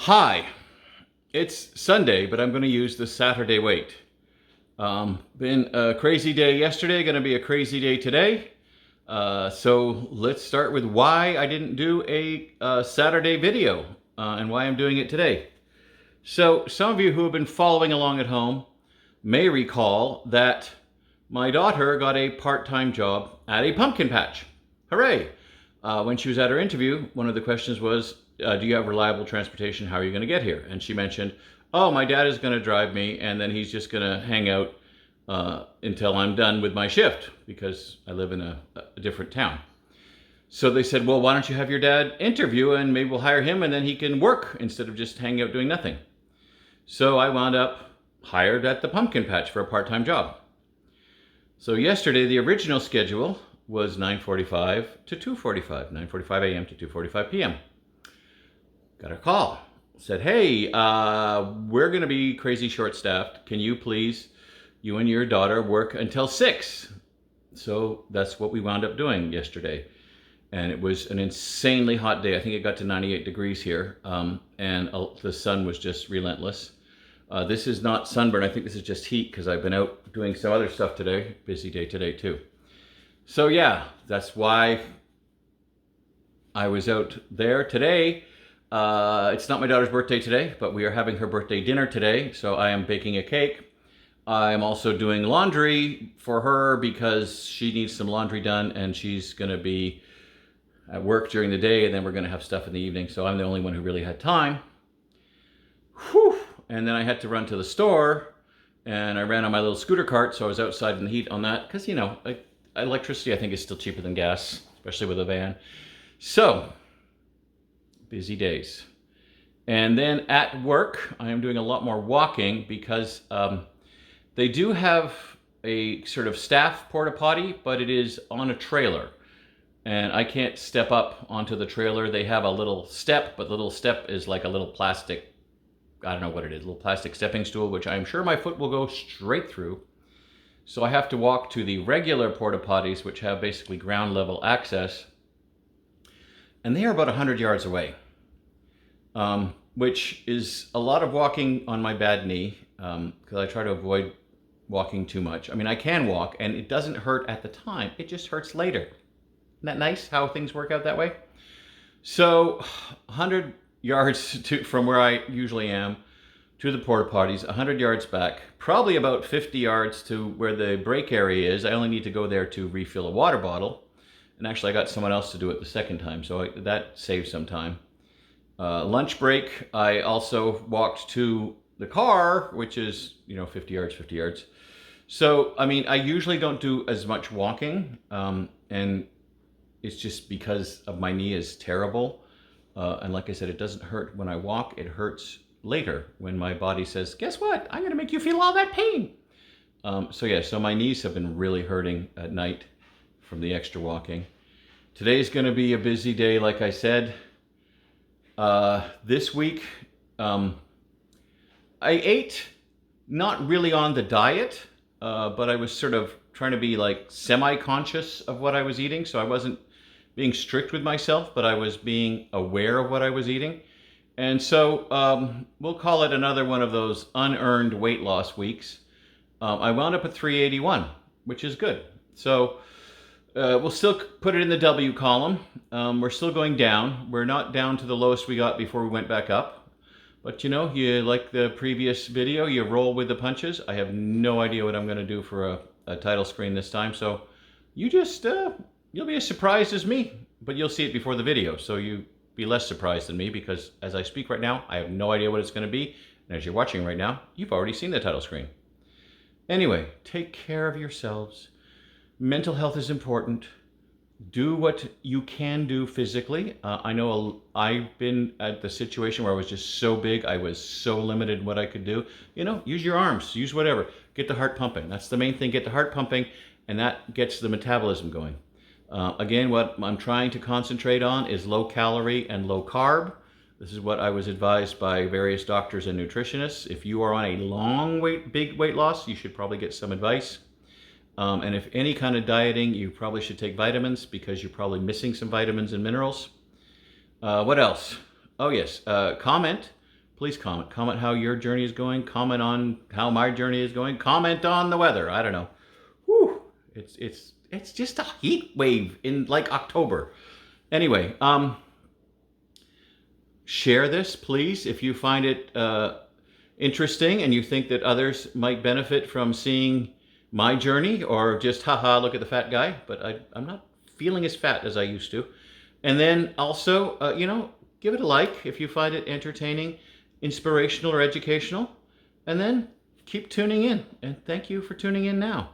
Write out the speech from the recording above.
Hi, it's Sunday, but I'm going to use the Saturday weight. Been a crazy day yesterday, going to be a crazy day today. So let's start with why I didn't do a Saturday video and why I'm doing it today. So some of you who have been following along at home may recall that my daughter got a part-time job at a pumpkin patch. Hooray! When she was at her interview, one of the questions was, do you have reliable transportation? How are you going to get here? And she mentioned, oh, my dad is going to drive me, and then he's just going to hang out until I'm done with my shift, because I live in a different town. So they said, well, why don't you have your dad interview, and maybe we'll hire him, and then he can work instead of just hanging out doing nothing. So I wound up hired at the pumpkin patch for a part-time job. So yesterday, the original schedule was 9:45 to 2:45, 9:45 a.m. to 2:45 p.m. Got a call. Said, hey, we're going to be crazy short-staffed. Can you please, you and your daughter, work until 6? So that's what we wound up doing yesterday. And it was an insanely hot day. I think it got to 98 degrees here. And the sun was just relentless. This is not sunburn. I think this is just heat because I've been out doing some other stuff today. Busy day today too. So yeah, that's why I was out there today. It's not my daughter's birthday today, but we are having her birthday dinner today. So I am baking a cake. I'm also doing laundry for her because she needs some laundry done and she's going to be at work during the day and then we're going to have stuff in the evening. So I'm the only one who really had time. Whew. And then I had to run to the store and I ran on my little scooter cart. So I was outside in the heat on that because, you know, electricity I think is still cheaper than gas, especially with a van. So busy days. And then at work, I am doing a lot more walking because they do have a sort of staff porta potty, but it is on a trailer. And I can't step up onto the trailer. They have a little step, but the little step is like a little plastic, I don't know what it is, a little plastic stepping stool, which I'm sure my foot will go straight through. So I have to walk to the regular porta potties, which have basically ground level access. And they are about 100 yards away, which is a lot of walking on my bad knee, because I try to avoid walking too much. I mean, I can walk, and it doesn't hurt at the time. It just hurts later. Isn't that nice how things work out that way? So 100 yards from where I usually am to the porta potties, 100 yards back, probably about 50 yards to where the break area is. I only need to go there to refill a water bottle. And actually, I got someone else to do it the second time, so that saved some time. Lunch break, I also walked to the car, which is, 50 yards, 50 yards. So, I mean, I usually don't do as much walking, and it's just because of my knee is terrible. And like I said, it doesn't hurt when I walk, it hurts later when my body says, guess what? I'm gonna make you feel all that pain. So my knees have been really hurting at night from the extra walking. Today's going to be a busy day, like I said. This week, I ate not really on the diet, but I was sort of trying to be like semi-conscious of what I was eating. So I wasn't being strict with myself, but I was being aware of what I was eating. And so we'll call it another one of those unearned weight loss weeks. I wound up at 381, which is good. So we'll still put it in the W column. We're still going down. We're not down to the lowest we got before we went back up. But you like the previous video, you roll with the punches. I have no idea what I'm going to do for a title screen this time. So you just, you'll be as surprised as me, but you'll see it before the video. So you be less surprised than me because as I speak right now, I have no idea what it's going to be. And as you're watching right now, you've already seen the title screen. Anyway, take care of yourselves. Mental health is important. Do what you can do physically. I know I've been at the situation where I was just so big, I was so limited in what I could do. Use your arms, use whatever. Get the heart pumping. That's the main thing, get the heart pumping, and that gets the metabolism going. Again, what I'm trying to concentrate on is low calorie and low carb. This is what I was advised by various doctors and nutritionists. If you are on a big weight loss, you should probably get some advice. And if any kind of dieting, you probably should take vitamins because you're probably missing some vitamins and minerals. What else? Oh yes, comment please comment. Comment how your journey is going. Comment on how my journey is going. Comment on the weather. I don't know. Whew. It's just a heat wave in like October. Anyway, share this, please, if you find it interesting and you think that others might benefit from seeing my journey, or just, haha, look at the fat guy. But I'm not feeling as fat as I used to. And then also, give it a like if you find it entertaining, inspirational, or educational. And then keep tuning in. And thank you for tuning in now.